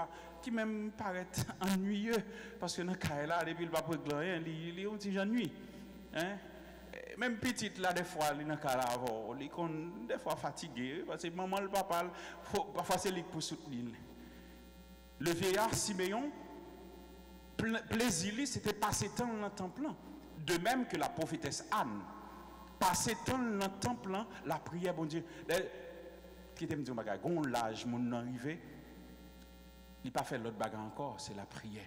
fois qui même paraît ennuyeux parce que dans le là depuis le pas rien il est un petit ennui hein même petite là des fois il dans cas là il est des fois fatigué parce que maman le papa parfois c'est lui pour soutenir le vieillard Siméon plaisir c'était passer temps dans le temple de même que la prophétesse Anne passer temps dans le temple la prière bon Dieu qui te me dit bagage gon l'âge mon arrivé il pas fait l'autre bagarre encore c'est la prière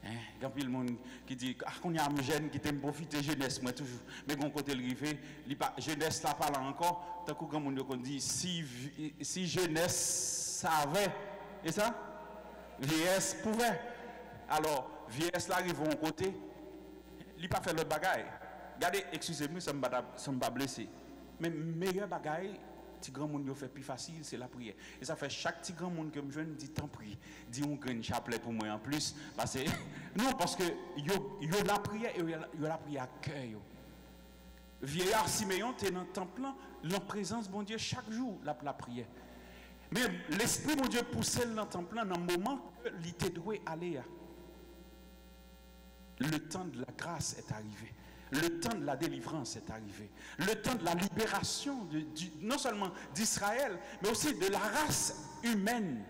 hein quand il monde qui dit ah qu'on y a un jeune qui t'aime profiter jeunesse moi toujours mais gon côté arrivé il pas jeunesse là pas là encore tant que grand monde qu'on dit si jeunesse savait et ça vieillesse pouvait alors vieillesse là arrive au côté il pas fait l'autre bagarre regardez excusez-moi ça me pas blessé mais meilleur bagarre petit grand monde fait plus facile c'est la prière et ça fait chaque petit grand monde que me jeune dit tant prie dit on grain chapelet pour moi en plus parce que non parce que yo la prière et yo la prière à cœur vieillard Siméon t'es dans le temple en présence bon Dieu chaque jour la prière mais l'esprit mon Dieu poussait dans le temple dans un moment que il était doué aller le temps de la grâce est arrivé. Le temps de la délivrance est arrivé. Le temps de la libération, non seulement d'Israël, mais aussi de la race humaine.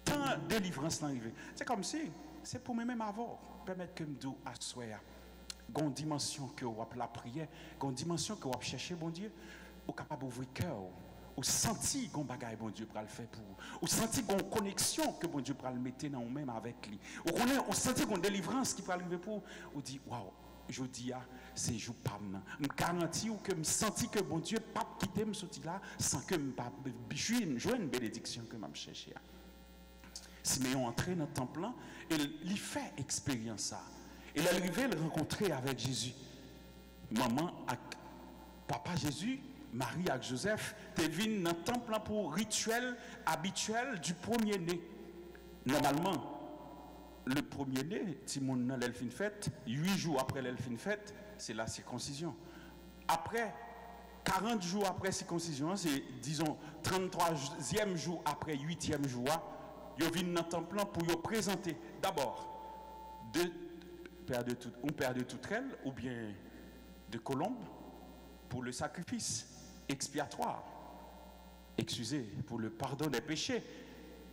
Tant de délivrance est arrivé. C'est comme si, c'est pour moi-même avoir, permettre que je me dise à soi, une dimension que vous avez la prière, une dimension que vous avez cherché, bon Dieu, vous êtes capable d'ouvrir le cœur. Ou senti qu'on bagaille bon Dieu pour le faire pour vous. Ou senti qu'on connexion que bon Dieu pour le mettre dans vous-même avec lui. Ou senti qu'on délivrance qui peut arriver pour vous. Ou dit waouh, je dis c'est jour pas maintenant. Je garantis ou que me senti que bon Dieu pas quitter me sortir là sans que me pas jouer une bénédiction que m'a chercher. Siméon entré dans le temple et il fait expérience ça. Il est arrivé le rencontrer avec Jésus. Maman avec papa Jésus Marie et Joseph te viennent dans le temple pour rituel habituel du premier-né. Normalement, le premier-né, si mon nom l'elfine fête, 8 jours après l'elfine fête, c'est la circoncision. Après, 40 jours après circoncision, c'est disons 33e jour après 8e jour, ils viennent dans le temple pour y présenter d'abord un père de toutrelle ou bien de colombe pour le sacrifice expiatoire, excusez, pour le pardon des péchés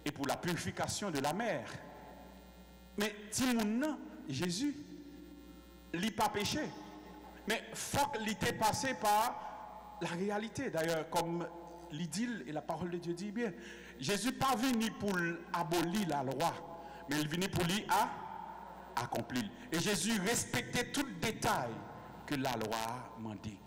et pour la purification de la mer. Mais si mon Jésus, il n'a pas péché, mais il faut qu'il ait passé par la réalité. D'ailleurs, comme l'idylle et la parole de Dieu dit bien, Jésus n'est pas venu pour abolir la loi, mais il est venu pour lui accomplir. Et Jésus respectait tout le détail que la loi m'a dit.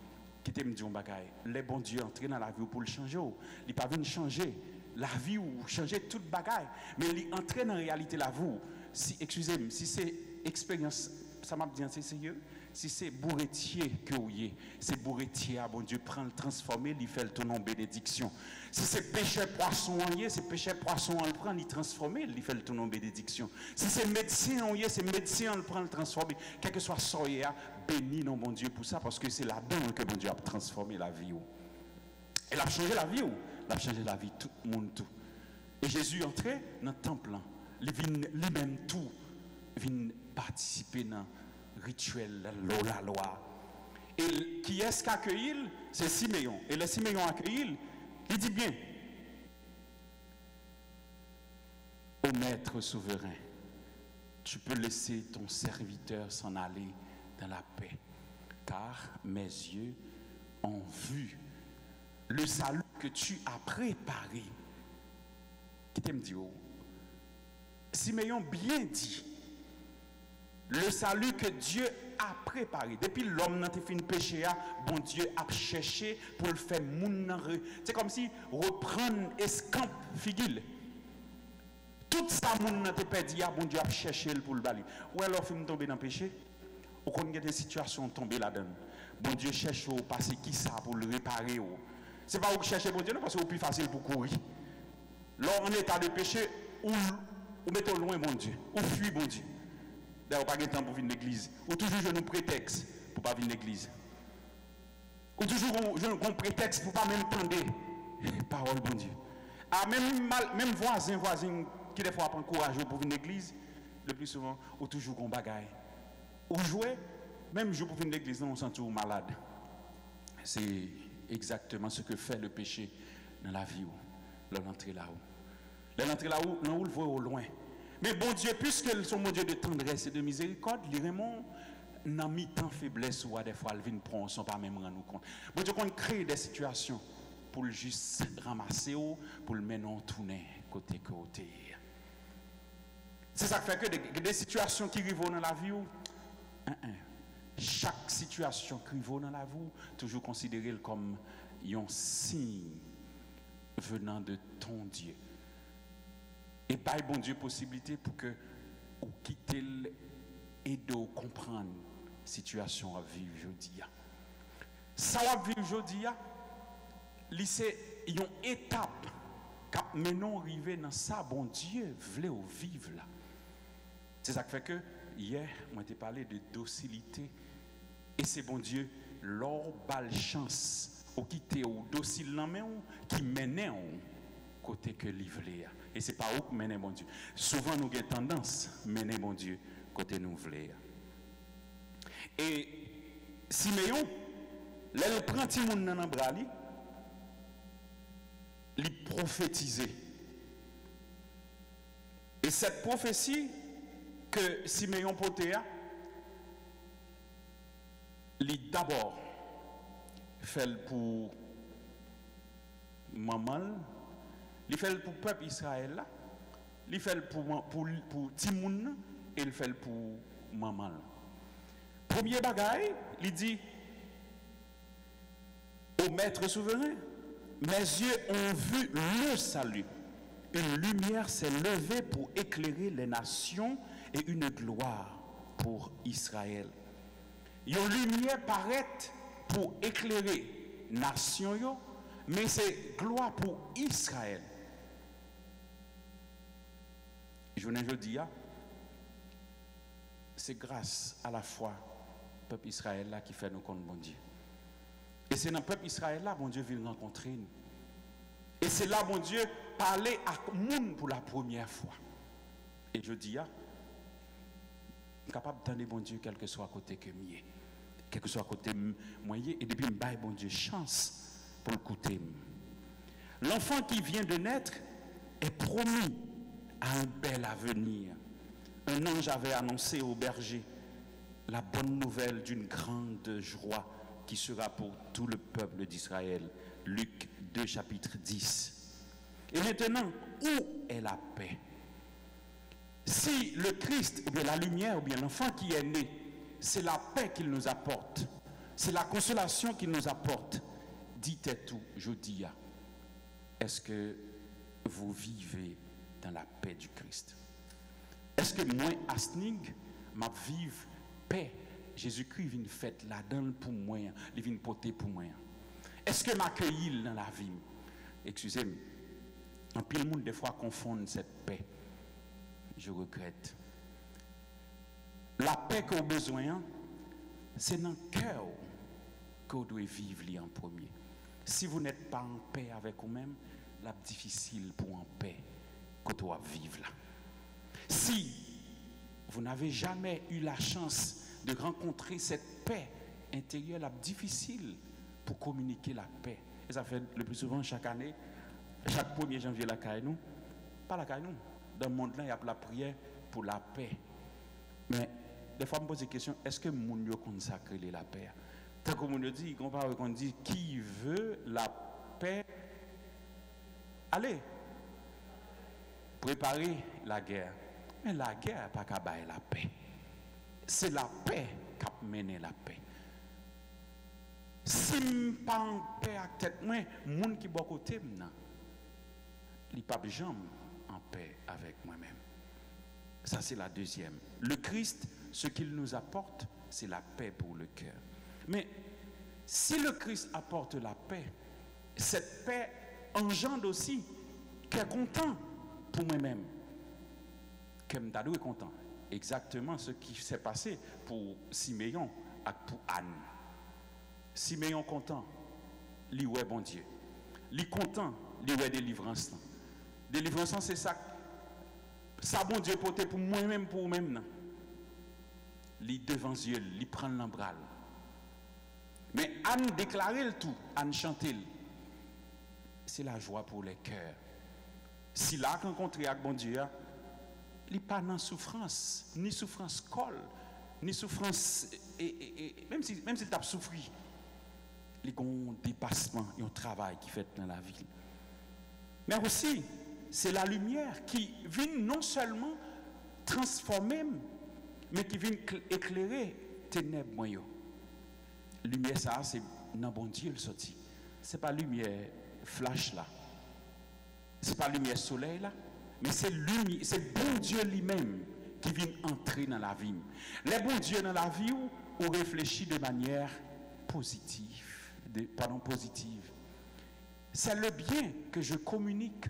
Qui te me dit un bagay, les bons dieux entrent dans la vie pour le changer, il pas venu changer la vie ou changer toute bagaille, mais il entre dans la réalité la vie. Si excusez-moi, si c'est expérience, ça m'a dit c'est sérieux, si c'est bourretier que vous y c'est bourretier, bon Dieu prend le transformer, il fait le ton en bénédiction. Si c'est péché poisson c'est péché poisson on le prend, il transformer, il fait le ton en bénédiction. Si c'est médecin c'est médecin on le prend, le transformer. Quel que soit soyez béni non bon Dieu pour ça parce que c'est là-dedans que bon Dieu a transformé la vie. Elle a changé la vie il a changé la vie tout le monde tout. Et Jésus entrait dans le temple, il vient lui-même tout, il vient participer dans rituel, la loi. Et qui est-ce qui accueille? C'est Siméon. Et le Siméon accueille, il dit bien, ô maître souverain, tu peux laisser ton serviteur s'en aller dans la paix, car mes yeux ont vu le salut que tu as préparé. Qui t'aime dit, oh, Siméon bien dit, le salut que Dieu a préparé. Depuis l'homme n'a pas fait péché, bon Dieu a cherché pour le faire moun. C'est comme si reprendre escampe figile. Tout ça moun n'a pas perdu, bon Dieu a cherché pour le bali. Ou alors film tomber dans le péché, ou qu'on a des situations tomber là-dedans. Bon Dieu cherche au passer qui ça pour le réparer. C'est pas où chercher bon Dieu parce que c'est plus facile pour courir. Lors en état de péché, ou mettons loin bon Dieu, ou fuir bon Dieu. D'ailleurs, pas de temps pour venir à l'église. Ou toujours je nous prétexte pour pas venir à l'église. Ou toujours je nous prétexte pour pas même tendre parole bon Dieu. Ah, même voisin qui des fois prend courage pour venir à l'église, le plus souvent, ou toujours qu'on bagaille. Ou jouer, même jour pour venir à l'église, on se sent toujours malade. C'est exactement ce que fait le péché dans la vie. L'entrée là-haut. L'entrée là-haut, on le voit au loin. Mais bon Dieu, puisque son bon Dieu de tendresse et de miséricorde, il vraiment n'a mis tant faiblesse ou des fois, il vient prendre sans pas même rendre compte. Bon Dieu, qu'on crée des situations pour le juste ramasser ou pour le mener en tourner côté. C'est ça qui fait que des situations qui arrivent dans la vie, chaque situation qui arrive dans la vie, toujours considérée comme un signe venant de ton Dieu. Et pas bon Dieu possibilité pour que vous quittez et de comprendre la situation à vivre aujourd'hui. Ça va vivre aujourd'hui, c'est une étape quand maintenant arrivé dans ça, bon Dieu voulait vivre là. C'est ça qui fait que hier, moi j'ai parlé de docilité et c'est bon Dieu leur balle chance au quitter au docile là qui menait côté que livrer. Et c'est pas où que mener bon Dieu. Souvent nous avons tendance à mener bon Dieu côté nous voulons. Et Siméon, là il prend petit monde dans le bras, il prophétisait. Et cette prophétie que Siméon portait, il d'abord fait pour maman, il fait pour le peuple Israël, il fait pour Timoun et il fait pour maman. Premier bagaille, il dit au maître souverain, mes yeux ont vu le salut. Une lumière s'est levée pour éclairer les nations et une gloire pour Israël. Une lumière paraît pour éclairer les nations, mais c'est gloire pour Israël. Je ne dis pas, c'est grâce à la foi du peuple Israël là qui fait nous connaître bon Dieu. Et c'est dans le peuple Israël là, bon Dieu vient rencontrer nous. Et c'est là, bon Dieu, parler à monde pour la première fois. Et je dis, capable d'entendre bon Dieu, quel que soit à côté que mieux, quel que soit à côté moyen, et depuis me bon Dieu chance pour l'écouter. L'enfant qui vient de naître est promis à un bel avenir. Un ange avait annoncé au berger la bonne nouvelle d'une grande joie qui sera pour tout le peuple d'Israël. Luc 2, chapitre 10. Et maintenant, où est la paix? Si le Christ, ou bien la lumière, ou bien l'enfant qui est né, c'est la paix qu'il nous apporte, c'est la consolation qu'il nous apporte, dites tout, je dis, est-ce que vous vivez dans la paix du Christ? Est-ce que moi, Asnig, ma vive paix, Jésus-Christ vient faire là-dedans pour moi, il vient porter pour moi? Est-ce que m'accueillir dans la vie? Excusez-moi. En pile monde des fois confond cette paix. Je regrette. La paix qu'on a besoin, c'est dans le cœur que vous devez vivre en premier. Si vous n'êtes pas en paix avec vous-même, c'est difficile pour en paix que vous devez vivre là. Si vous n'avez jamais eu la chance de rencontrer cette paix intérieure, c'est difficile pour communiquer la paix. Et ça fait le plus souvent chaque année, chaque 1er janvier, la caille nous, pas la caille nous. Dans le monde là, il y a la prière pour la paix. Mais des fois, je me pose des questions, est-ce que mon Dieu consacre la paix? Tant que mon Dieu dit, on dit, qui veut la paix? Allez, préparez la guerre. Mais la guerre n'a pas qu'à bailler la paix. C'est la paix qui a mené la paix. Si je ne suis pas en paix avec tête, moi, les gens qui sont à côté, ils ne sont pas jamais en paix avec moi-même. Ça, c'est la deuxième. Le Christ, ce qu'il nous apporte, c'est la paix pour le cœur. Mais si le Christ apporte la paix, cette paix engendre aussi qu'il est content pour moi-même. Que Mdadou est content. Exactement ce qui s'est passé pour Siméon et pour Anne. Siméon content, lui ouais bon Dieu. Lui content, lui ouais délivrance. Délivrance c'est ça. Ça, bon Dieu, porté pour moi-même, pour vous-même. Li devant Dieu, li prend l'embral. Mais Anne déclarer le tout, Anne chanter. C'est la joie pour les cœurs. Si là rencontré avec bon Dieu, il pas dans souffrance, ni souffrance colle, ni souffrance même s'il t'a souffert, il y a un dépassement, il y a un travail qui fait dans la vie. Mais aussi, c'est la lumière qui vient non seulement transformer, mais qui vient éclairer ténèbres moyens. Lumière ça, c'est dans bon Dieu le sorti. C'est pas lumière flash là. C'est pas lumière soleil là, mais c'est lumière, c'est bon Dieu lui-même qui vient entrer dans la vie. Les bons dieux dans la vie ou réfléchit de manière positive, positive. C'est le bien que je communique.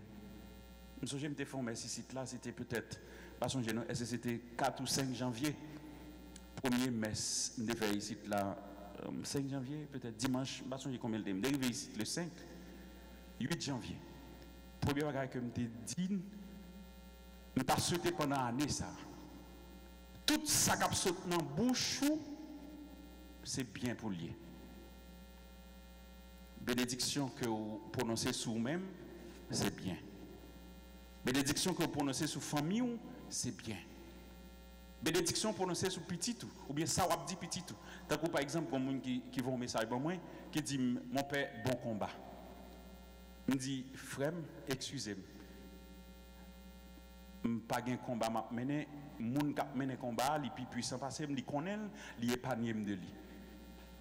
Je me suis fait merci site là, c'était peut-être, est-ce que c'était 4 ou 5 janvier, premier messe, je fait ici là, 5 janvier, peut-être dimanche, je ne sais combien de temps, je ici le 5, 8 janvier. Premier bagage que je me dit, je ne pas souhaité pendant l'année ça. Tout ça qui saute dans la bouche, c'est bien pour lier. Bénédiction que vous prononcez sur vous-même, c'est bien. Bénédiction que vous prononcez sur famille, c'est bien. Bénédiction prononcée sur petit ou bien ça ou dit petit tout. Tant que par exemple comme monde qui vont un message pour moi qui dit mon père bon combat. Me dit frère, excusez-moi. Pas gain combat m'a mené, moun k'ap mené combat, li pi puissant parce que me li connaît, li épargne de li.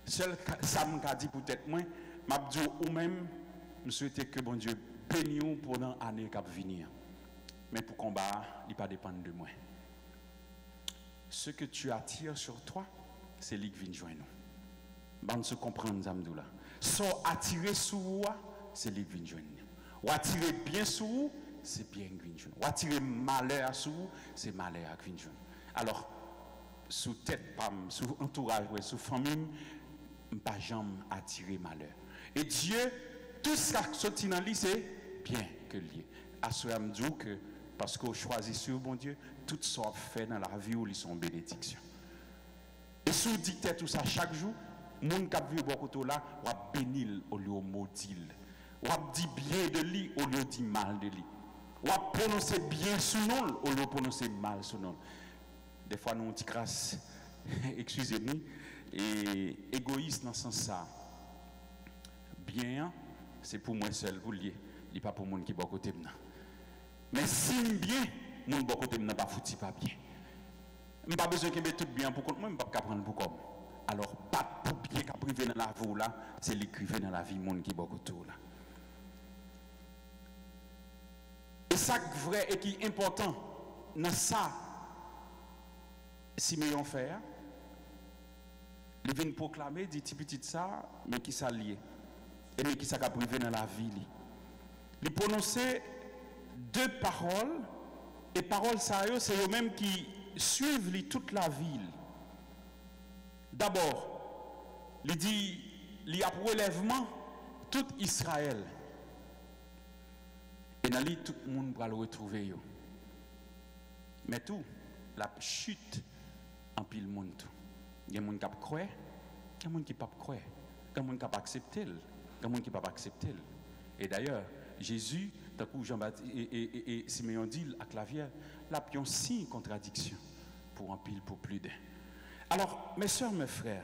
Seul ça m'a dit peut-être moi, m'a dit ou même me souhaiter que bon Dieu bénisse nous pendant l'année qui va venir. Mais pour combat, il pas dépendre de moi. Ce que tu attires sur toi, c'est lui qui vient joindre nous. Bon, se comprendre Zamdoula. Soit attiré sur vous, c'est lui qui vient joindre nous. Ou attirer bien sur vous, c'est bien qui vient joindre nous. Ou attirer malheur sur vous, c'est malheur qui vient joindre nous. Alors, sous tête, sous entourage, sous famille, pas jamais attirer malheur. Et Dieu, tout ça qui sorti dans lui, c'est bien que lié. À ce moment que parce qu'on choisit sur bon Dieu, tout ce qu'on fait dans la vie où ils sont bénédictions. Et si vous dites tout ça chaque jour, les gens qui vivent beaucoup là, on va bénir au lieu de maudire. On va dire bien de lui au lieu de dire mal de lui. On va prononcer bien son nom au lieu de prononcer mal son nom. Des fois, nous on dit grâce, excusez-moi, et égoïste dans ce sens-là. Bien, c'est pour moi seul, vous liez. Il n'est pas pour les gens qui sont à côté de nous. Mais si bien, mon bon côté n'a pas foutu pas bien. Je n'ai pas besoin de tout bien pour compte moi, je ne peux pas prendre pour comme. Alors, pas pour bien qu'à privé dans la vie là, c'est l'écrivain dans la vie monde qui est beaucoup autour là. Et ça qui est vrai et qui est important dans ça, si meilleur faire, il vient proclamer, dit petit ça, mais qui s'allie. Et mais qui s'est privé dans la vie. Il prononcer 2 paroles, et paroles ça c'est eux-mêmes qui suivent toute la ville. D'abord, il dit, il y a relèvement tout Israël. Et dans lui, tout le monde va le retrouver. Mais tout, la chute en pile monde tout. Il y a des gens qui croient, il y a des gens qui ne croient pas, il y a des gens qui ne acceptent, il y a des gens qui ne peuvent pas accepter. Et d'ailleurs, Jésus, d'un coup Jean-Baptiste et Siméon dit à Clavière, là, il y a une signe contradiction pour un pile pour plus d'un. Alors, mes soeurs, mes frères,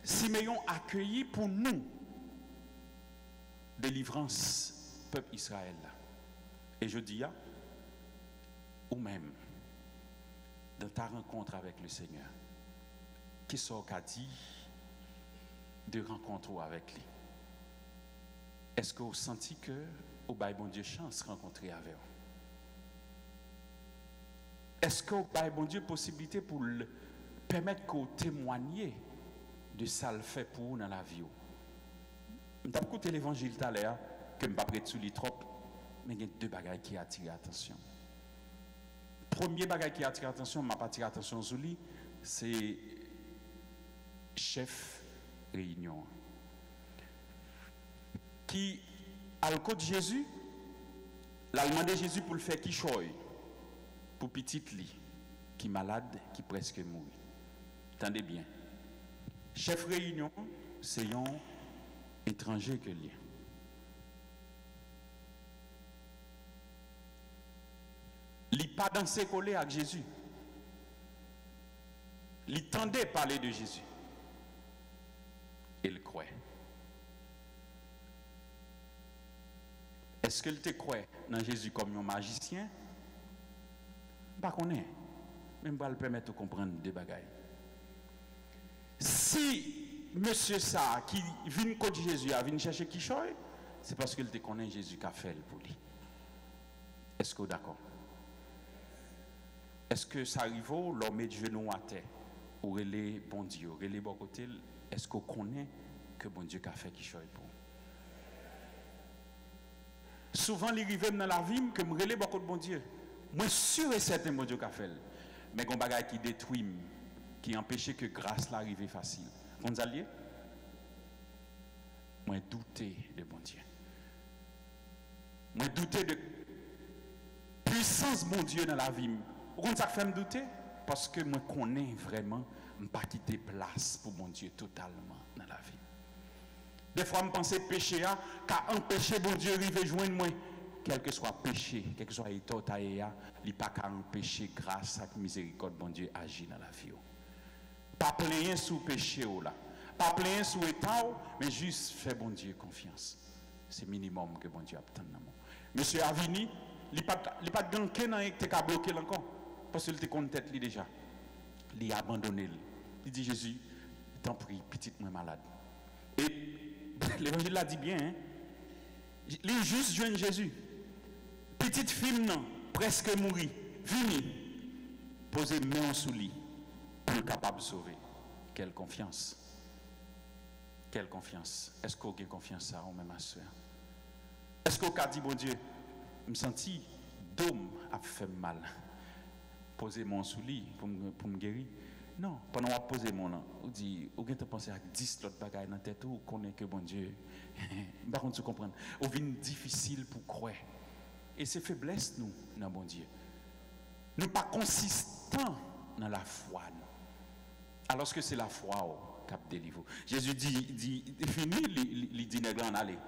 Siméon accueilli pour nous délivrance peuple Israël. Et je dis, ou même, dans ta rencontre avec le Seigneur, qu'est-ce qu'a dit de rencontrer avec lui? Est-ce que vous sentez que au bail bon Dieu chance rencontrer avec vous? Est-ce que au bail bon Dieu possibilité pour le permettre que vous témoigniez de ça le fait pour vous dans la vie? Je vais écouter l'évangile tout à l'heure, que je ne vais pas prêter sous les trop, mais il y a 2 bagages qui attirent l'attention. Premier bagage qui attire l'attention, je ne vais pas attirer l'attention sur lui, c'est chef réunion. Qui, à le côté de Jésus, l'a demandé Jésus pour le faire qui choye. pour petite lit qui malade, qui presque mourit. Attendez bien. Chef réunion, c'est un étranger que lui. Il n'a pas dansé collé avec Jésus. Il tendait parler de Jésus. Il croit. Est-ce qu'il te croit dans Jésus comme un magicien? Pas qu'on est. Même pas le permettre de comprendre des bagailles. Si monsieur ça qui vient contre Jésus a vient chercher qui choy, c'est parce qu'il te connaît Jésus qui a fait pour lui. Est-ce que vous êtes d'accord? Est-ce que ça arrive l'homme met de genoux à terre ou relais bon Dieu, relais bon côté, est-ce qu'on connaît que bon Dieu a fait qui choy pour? Souvent il arrive dans la vie que me relais bon côté bon Dieu. Moi sûr et certain bon Dieu a fait. Mais il y a des bagages qui détruisent, qui empêchent que grâce l'arrive facile. Vous allez? Moi douter de bon Dieu. Moi douter de puissance bon Dieu dans la vie. Pourquoi ça fait me douter? Parce que moi connais vraiment, je ne pas quitter place pour mon Dieu totalement dans la vie. Des fois, je pense péché a empêché bon Dieu de joindre moi. Quel que soit péché, quel que soit état, il n'y a pas qu'à empêcher grâce à la miséricorde bon Dieu agit dans la vie. Pas plaindre sous péché là. Pas plaindre sous état, mais juste faire bon Dieu confiance. C'est le minimum que bon Dieu attend dans moi. Monsieur Avini, il n'a pas de ganké dans le qui a bloqué encore. Parce qu'il était contre tête déjà. Il a abandonné. Il dit Jésus, t'en prie, petite moi malade. Et l'évangile l'a dit bien, hein? Il est juste jeune Jésus. Petite fille, non, presque mourir. Vini. Posez main sous lui pour être capable de sauver. Quelle confiance. Quelle confiance. Est-ce qu'on a confiance à vous-même à soi? Est-ce qu'on a dit, bon Dieu, je me senti d'homme a fait mal. Poser mon sous lit pour me guérir. Non, pendant que vous posez mon nom, vous dites, vous avez pensé à 10 autres bagages dans la tête, vous connaissez que bon Dieu. Par contre, vous comprenez. Vous vient difficile pour croire. Et c'est faiblesse, nous, dans bon Dieu. Nous ne sommes pas consistants dans la foi. Alors que c'est la foi qui a délivré. Jésus dit fini, il dit, nègre en aller.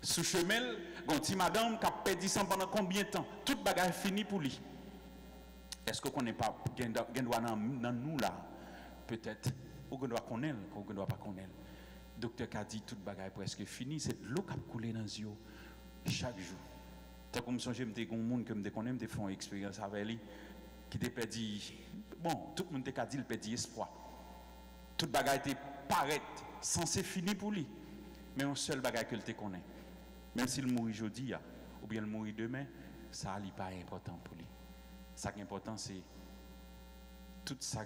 Sous chemin, quand madame qui a perdu ça pendant combien de temps? Tout bagage fini pour lui. Est-ce qu'on n'est pas dans nous là? Peut-être. Ou qu'on doit connaître, ou qu'on ne doit pas connaître. Le docteur a dit tout bagage presque fini. C'est de l'eau qui a coulé dans les yeux chaque jour. C'est comme si je me disais que je connais, je fais une expérience avec lui, qui a perdu. Bon, tout le monde a dit qu'il a perdu espoir. Tout bagage était paraît censé finir pour lui. Mais un seul bagage que te connaît. Même s'il mourit aujourd'hui, ou bien il mourit demain, ça n'est pas important pour lui. Ce qui est important, c'est tout ça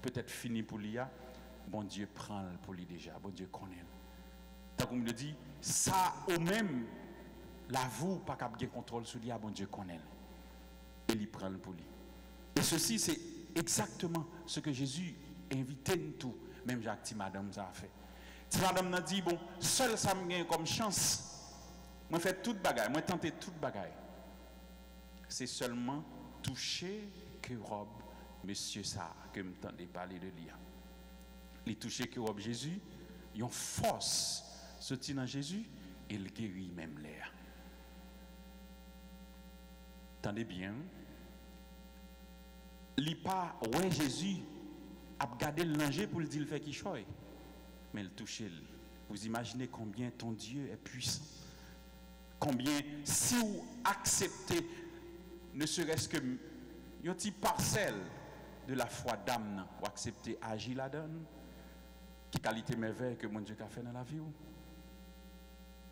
peut-être fini pour lui. Bon Dieu prend pour lui déjà. Bon Dieu connaît. Tant qu'on me dit, ça au même, l'avoue, pas qu'à bien contrôle sur lui, bon Dieu connaît. Et il prend pour lui. Et ceci, c'est exactement ce que Jésus invitait nous tous. Même Jacques, si madame, ça a fait. Si madame n'a dit, bon, seul ça me gagne comme chance. Moi, je fais toute bagaille. Moi, tenter toute bagaille. C'est seulement toucher que robe monsieur ça que me tendez parler de lui. Il toucher que robe Jésus, il a une force sorti dans Jésus et il guérit même l'air. Attendez bien. Il pas ouais Jésus a gardé le danger pour le dire fait qui choy. Mais il touche. Vous imaginez combien ton Dieu est puissant. Combien si vous acceptez ne serait-ce que une petite parcelle de la foi d'âme ou accepter agir la donne, qui qualité merveille que mon Dieu a fait dans la vie.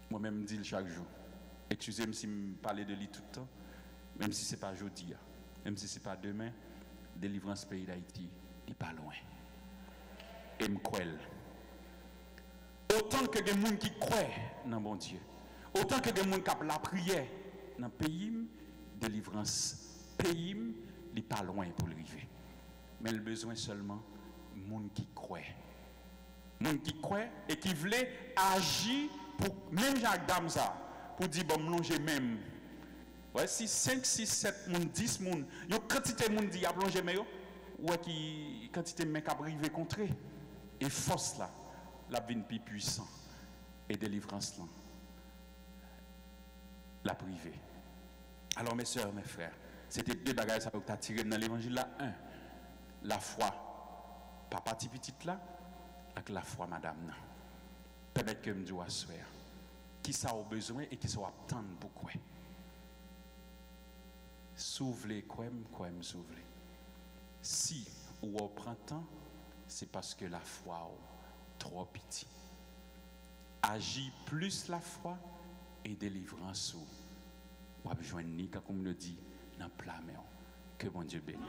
Moi-même, je dis chaque jour. Excusez-moi si je parle de lui tout le temps, même si ce n'est pas aujourd'hui, même si ce n'est pas demain, délivrance pays d'Haïti, il n'est pas loin. Et je crois. Autant que des gens qui croient dans mon Dieu, autant que des gens qui ont la prière dans le pays, délivrance pays, il n'est pas loin pour l'arriver. Mais le besoin seulement des gens qui croient. Des gens qui croient et qui veulent agir pour, même Jacques Damsa, pour dire, bon, j'ai même Ouais, si 5, 6, 7 moun, 10 moun, yo quantité moun dit a plongé mais yo, ouais qui quantité men qui a privé contre et force là, la vinn plus puissant et délivrance là. La privée. Alors mes sœurs, mes frères, c'était deux bagages ça que tu as tiré dans l'évangile là. Un, la foi, papa petit petite là, avec la foi madame là. Permettre que me dise à soeur, qui ça a besoin et qui ça attend beaucoup. S'ouvrir quoi s'ouvrir. Si ou au printemps, c'est parce que la foi est trop petite. Agis plus la foi et délivrance ou besoin ni comme le dit dans plat. Que bon Dieu bénisse.